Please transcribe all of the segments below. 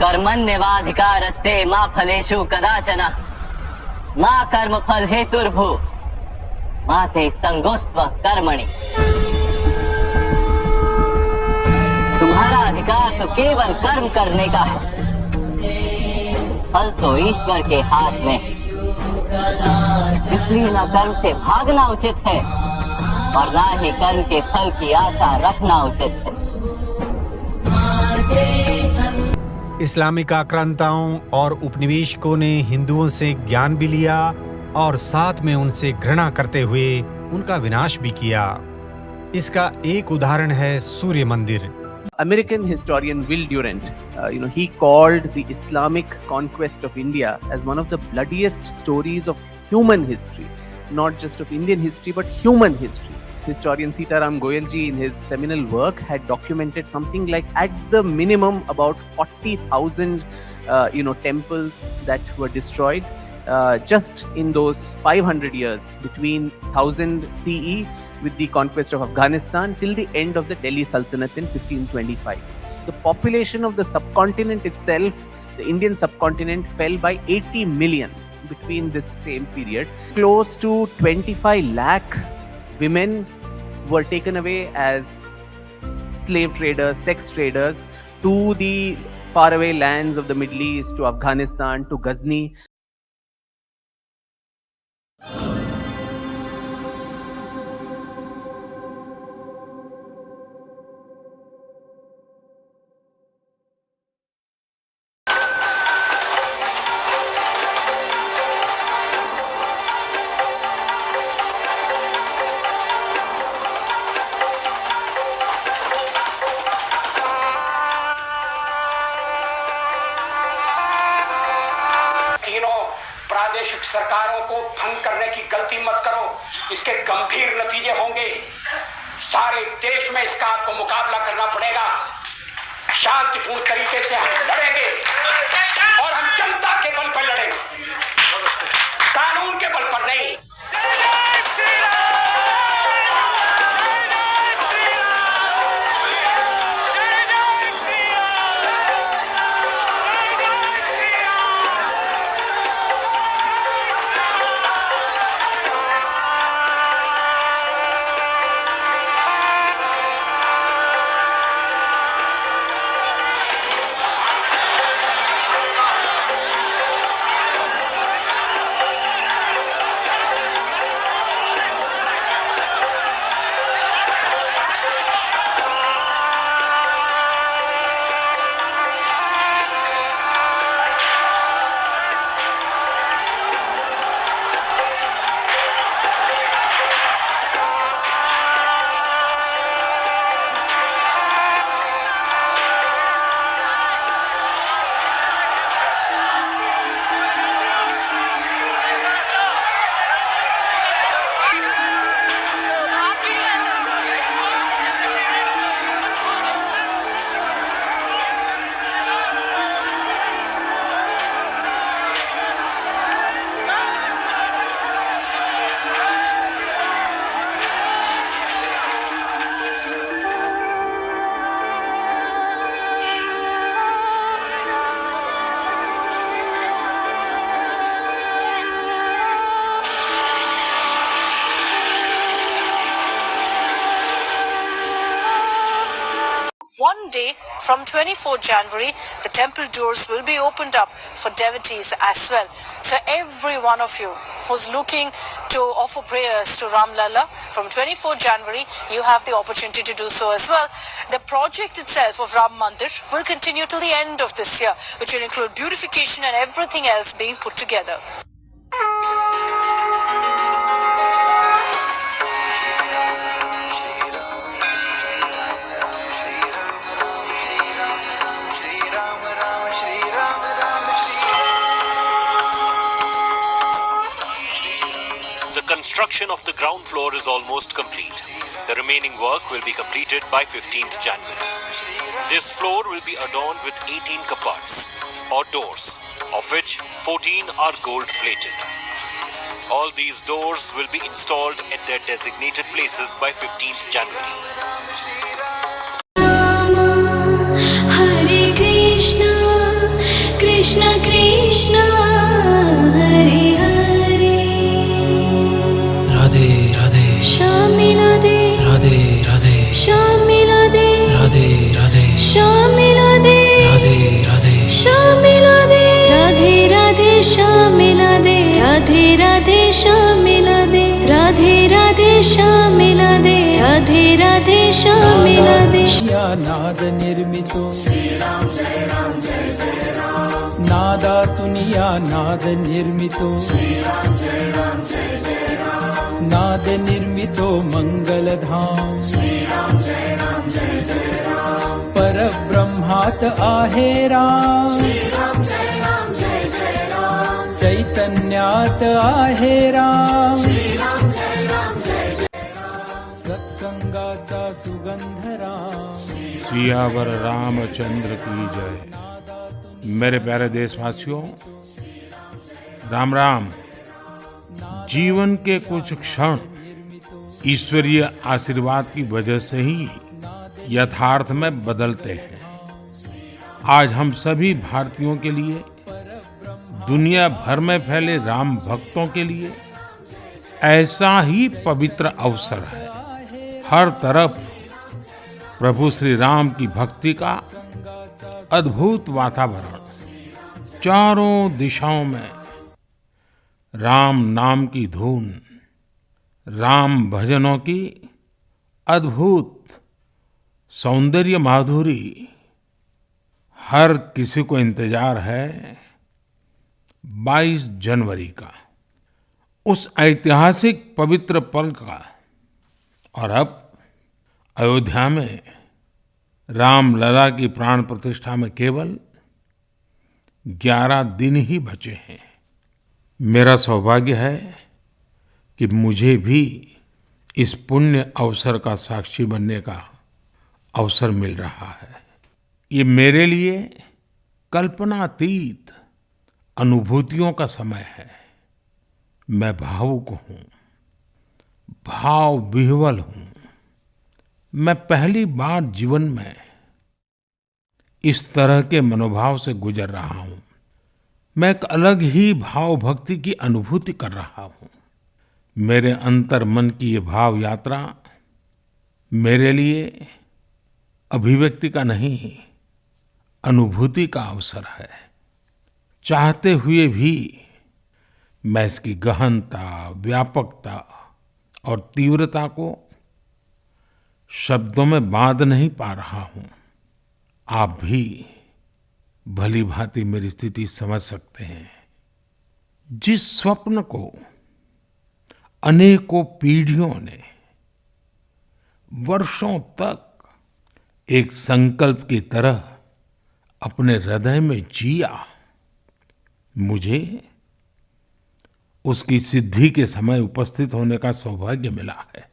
कर्मण्येवाधिकारस्ते मा फलेषु कदाचन मा कर्मफल हेतुर्भू मा ते संगोस्त्व कर्मणि। तुम्हारा अधिकार तो केवल कर्म करने का है, फल तो ईश्वर के हाथ में, इसलिए न कर्म से भागना उचित है और ना ही कर्म के फल की आशा रखना उचित है। इस्लामिक आक्रांताओं और उपनिवेशकों ने हिंदुओं से ज्ञान भी लिया और साथ में उनसे घृणा करते हुए उनका विनाश भी किया। इसका एक उदाहरण है सूर्य मंदिर। American historian Will Durant, he called the Islamic conquest of India as one of the bloodiest stories of human history, not just of Indian history but human history. Historian Sitaram Goyalji in his seminal work had documented something like at the minimum about 40,000 temples that were destroyed just in those 500 years between 1000 CE with the conquest of Afghanistan till the end of the Delhi Sultanate in 1525. The population of the subcontinent itself, the Indian subcontinent, fell by 80 million between this same period. Close to 25 lakh women were taken away as slave traders, sex traders to the faraway lands of the Middle East, to Afghanistan, to Ghazni. प्रादेशिक सरकारों को भंग करने की गलती मत करो, इसके गंभीर नतीजे होंगे। सारे देश में इसका आपको मुकाबला करना पड़ेगा। शांतिपूर्ण तरीके से हम लड़ेंगे और हम जनता के बल पर लड़ेंगे, कानून के बल पर नहीं। One day from 24 January, the temple doors will be opened up for devotees as well. So every one of you who's looking to offer prayers to Ram Lalla, from 24 January, you have the opportunity to do so as well. The project itself of Ram Mandir will continue till the end of this year, which will include beautification and everything else being put together. The construction of the ground floor is almost complete. The remaining work will be completed by 15th January. This floor will be adorned with 18 kapats or doors, of which 14 are gold plated. All these doors will be installed at their designated places by 15th January. Hare Krishna Shyam मिला दे, राधे राधे श्याम मिला दे, राधे राधे श्याम मिला दे। नाद निर्मितो नादातुनिया नाद निर्मितो नाद निर्मितो मंगलधाम परब्रह्मात आहे राम चैतन्यात आहे राम सत्संगाचा सुगंध राम। सियावर रामचंद्र की जय। मेरे प्यारे देशवासियों, राम राम। जीवन के कुछ क्षण ईश्वरीय आशीर्वाद की वजह से ही यथार्थ में बदलते हैं। आज हम सभी भारतीयों के लिए, दुनिया भर में फैले राम भक्तों के लिए ऐसा ही पवित्र अवसर है। हर तरफ प्रभु श्री राम की भक्ति का अद्भुत वातावरण, चारों दिशाओं में राम नाम की धुन, राम भजनों की अद्भुत सौंदर्य माधुरी। हर किसी को इंतजार है 22 जनवरी का, उस ऐतिहासिक पवित्र पल का। और अब अयोध्या में रामलला की प्राण प्रतिष्ठा में केवल 11 दिन ही बचे हैं। मेरा सौभाग्य है कि मुझे भी इस पुण्य अवसर का साक्षी बनने का अवसर मिल रहा है। ये मेरे लिए कल्पनातीत अनुभूतियों का समय है। मैं भावुक हूँ, भाव विह्वल हूँ। मैं पहली बार जीवन में इस तरह के मनोभाव से गुजर रहा हूँ। मैं एक अलग ही भाव भक्ति की अनुभूति कर रहा हूँ। मेरे अंतर मन की ये भाव यात्रा मेरे लिए अभिव्यक्ति का नहीं, अनुभूति का अवसर है। चाहते हुए भी मैं इसकी गहनता, व्यापकता और तीव्रता को शब्दों में बांध नहीं पा रहा हूँ। आप भी भली भांति मेरी स्थिति समझ सकते हैं। जिस स्वप्न को अनेकों पीढ़ियों ने वर्षों तक एक संकल्प की तरह अपने हृदय में जिया, मुझे उसकी सिद्धि के समय उपस्थित होने का सौभाग्य मिला है।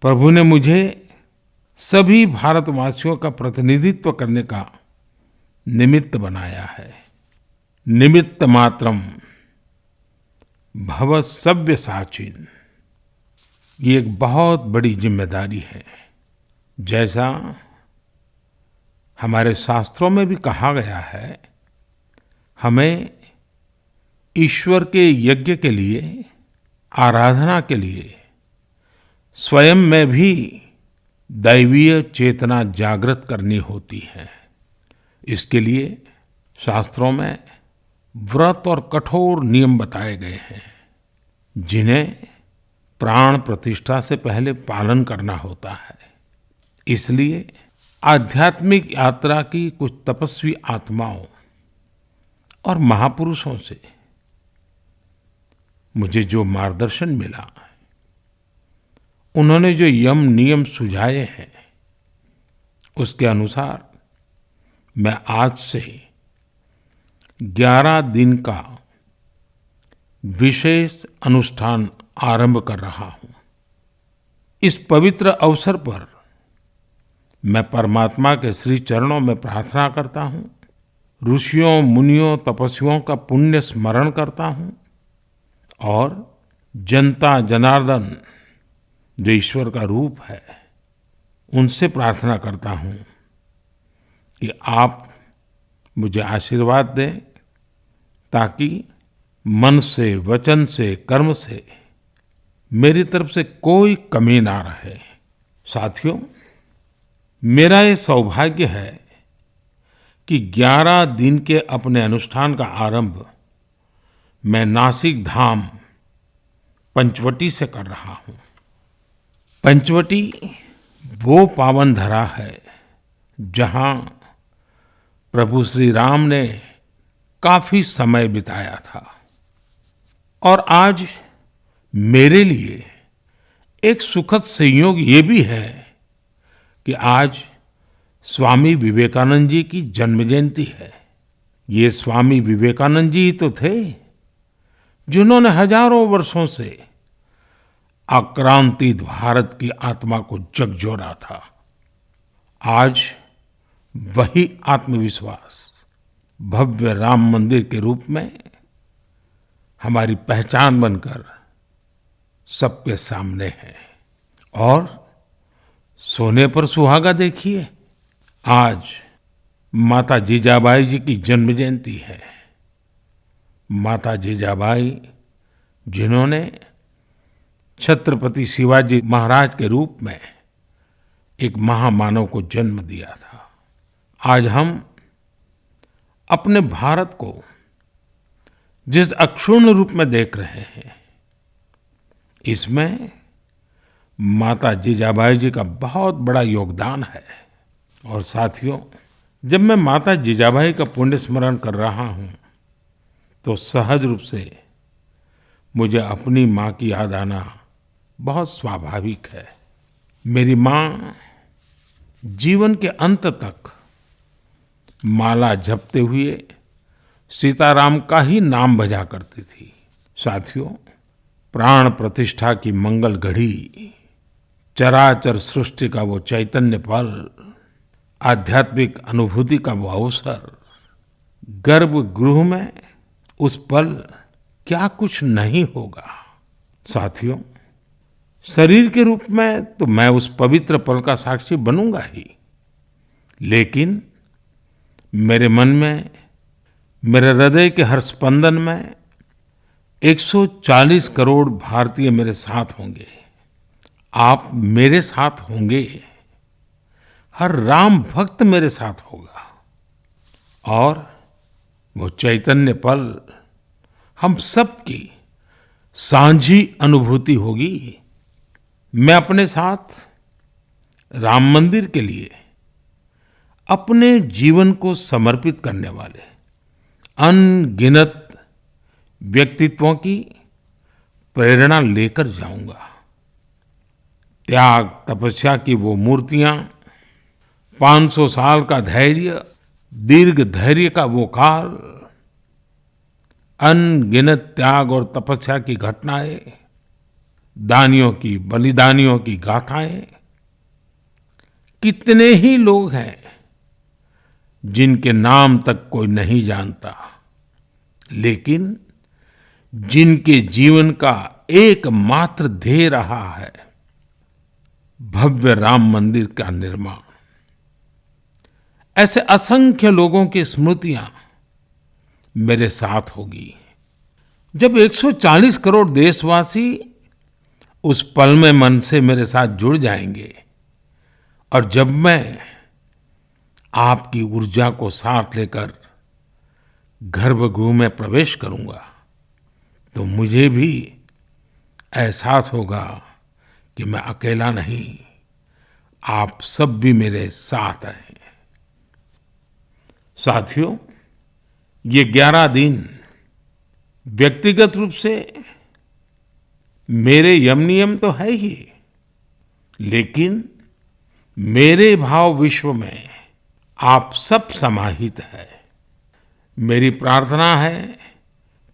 प्रभु ने मुझे सभी भारतवासियों का प्रतिनिधित्व करने का निमित्त बनाया है। निमित्त मात्रम भव सव्यसाचिन। ये एक बहुत बड़ी जिम्मेदारी है। जैसा हमारे शास्त्रों में भी कहा गया है, हमें ईश्वर के यज्ञ के लिए, आराधना के लिए स्वयं में भी दैवीय चेतना जागृत करनी होती है। इसके लिए शास्त्रों में व्रत और कठोर नियम बताए गए हैं, जिन्हें प्राण प्रतिष्ठा से पहले पालन करना होता है। इसलिए आध्यात्मिक यात्रा की कुछ तपस्वी आत्माओं और महापुरुषों से मुझे जो मार्गदर्शन मिला, उन्होंने जो यम नियम सुझाए हैं, उसके अनुसार मैं आज से 11 दिन का विशेष अनुष्ठान आरंभ कर रहा हूं। इस पवित्र अवसर पर मैं परमात्मा के श्री चरणों में प्रार्थना करता हूं, ऋषियों, मुनियों, तपस्वियों का पुण्य स्मरण करता हूं और जनता जनार्दन जो ईश्वर का रूप है, उनसे प्रार्थना करता हूं कि आप मुझे आशीर्वाद दें, ताकि मन से, वचन से, कर्म से मेरी तरफ से कोई कमी ना रहे। साथियों, मेरा ये सौभाग्य है कि 11 दिन के अपने अनुष्ठान का आरंभ मैं नासिक धाम पंचवटी से कर रहा हूं। पंचवटी वो पावन धरा है जहां प्रभु श्री राम ने काफी समय बिताया था। और आज मेरे लिए एक सुखद संयोग ये भी है कि आज स्वामी विवेकानंद जी की जन्म जयंती है। ये स्वामी विवेकानंद जी ही तो थे जिन्होंने हजारों वर्षों से आक्रांतित भारत की आत्मा को झकझोरा था। आज वही आत्मविश्वास भव्य राम मंदिर के रूप में हमारी पहचान बनकर सबके सामने है। और सोने पर सुहागा देखिए, आज माता जीजाबाई जी की जन्म जयंती है। माता जीजाबाई जिन्होंने छत्रपति शिवाजी महाराज के रूप में एक महामानव को जन्म दिया था। आज हम अपने भारत को जिस अक्षुण्ण रूप में देख रहे हैं, इसमें माता जीजाबाई जी का बहुत बड़ा योगदान है। और साथियों, जब मैं माता जीजाबाई का पुण्य स्मरण कर रहा हूं तो सहज रूप से मुझे अपनी माँ की याद आना बहुत स्वाभाविक है। मेरी माँ जीवन के अंत तक माला जपते हुए सीताराम का ही नाम भजा करती थी। साथियों, प्राण प्रतिष्ठा की मंगल घड़ी, चराचर सृष्टि का वो चैतन्य पल, आध्यात्मिक अनुभूति का वो अवसर, गर्भगृह में उस पल क्या कुछ नहीं होगा। साथियों, शरीर के रूप में तो मैं उस पवित्र पल का साक्षी बनूंगा ही, लेकिन मेरे मन में, मेरे हृदय के हर स्पंदन में 140 करोड़ भारतीय मेरे साथ होंगे। आप मेरे साथ होंगे, हर राम भक्त मेरे साथ होगा। और वो चैतन्य पल हम सबकी साझी अनुभूति होगी। मैं अपने साथ राम मंदिर के लिए अपने जीवन को समर्पित करने वाले अनगिनत व्यक्तित्वों की प्रेरणा लेकर जाऊंगा। त्याग तपस्या की वो मूर्तियां, 500 साल का धैर्य, दीर्घ धैर्य का वो काल, अनगिनत त्याग और तपस्या की घटनाएं, दानियों की, बलिदानियों की गाथाएं। कितने ही लोग हैं जिनके नाम तक कोई नहीं जानता, लेकिन जिनके जीवन का एकमात्र ध्येय रहा है भव्य राम मंदिर का निर्माण। ऐसे असंख्य लोगों की स्मृतियां मेरे साथ होगी। जब 140 करोड़ देशवासी उस पल में मन से मेरे साथ जुड़ जाएंगे और जब मैं आपकी ऊर्जा को साथ लेकर गर्भगृह में प्रवेश करूंगा तो मुझे भी एहसास होगा कि मैं अकेला नहीं, आप सब भी मेरे साथ हैं। साथियों, ये 11 दिन व्यक्तिगत रूप से मेरे यम नियम तो है ही, लेकिन मेरे भाव विश्व में आप सब समाहित है। मेरी प्रार्थना है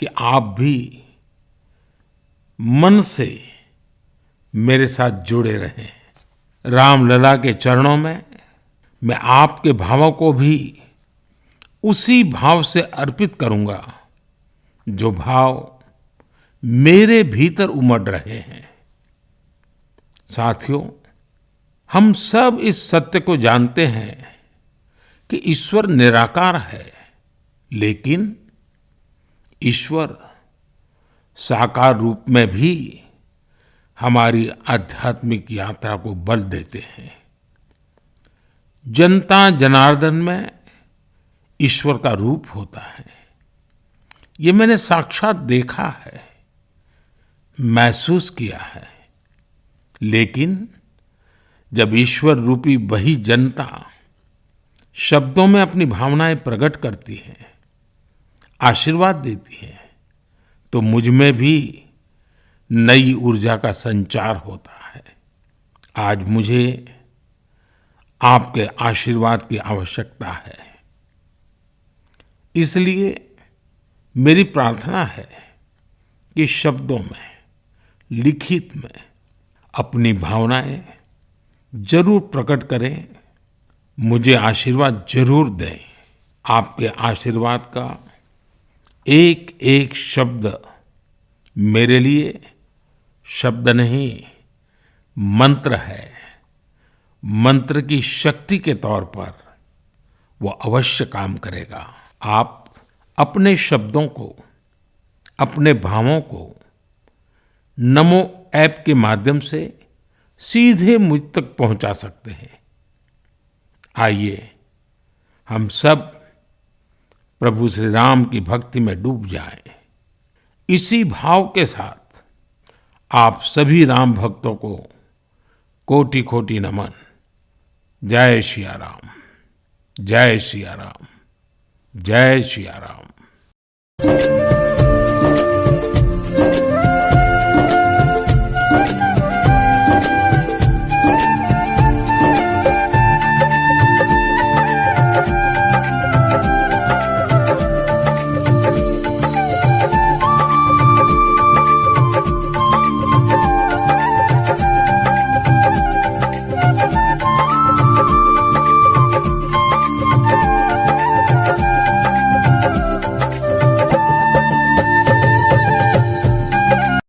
कि आप भी मन से मेरे साथ जुड़े रहें। रामलला के चरणों में मैं आपके भावों को भी उसी भाव से अर्पित करूंगा जो भाव मेरे भीतर उमड़ रहे हैं। साथियों, हम सब इस सत्य को जानते हैं कि ईश्वर निराकार है, लेकिन ईश्वर साकार रूप में भी हमारी आध्यात्मिक यात्रा को बल देते हैं। जनता जनार्दन में ईश्वर का रूप होता है, ये मैंने साक्षात देखा है। महसूस किया है। लेकिन जब ईश्वर रूपी वही जनता शब्दों में अपनी भावनाएं प्रकट करती है, आशीर्वाद देती है, तो मुझ में भी नई ऊर्जा का संचार होता है। आज मुझे आपके आशीर्वाद की आवश्यकता है। इसलिए मेरी प्रार्थना है कि शब्दों में, लिखित में अपनी भावनाएं जरूर प्रकट करें, मुझे आशीर्वाद जरूर दें। आपके आशीर्वाद का एक एक शब्द मेरे लिए शब्द नहीं, मंत्र है। मंत्र की शक्ति के तौर पर वो अवश्य काम करेगा। आप अपने शब्दों को, अपने भावों को नमो ऐप के माध्यम से सीधे मुझ तक पहुंचा सकते हैं। आइए हम सब प्रभु श्री राम की भक्ति में डूब जाएं। इसी भाव के साथ आप सभी राम भक्तों को कोटि कोटि नमन। जय सिया राम, जय सिया राम, जय सिया राम।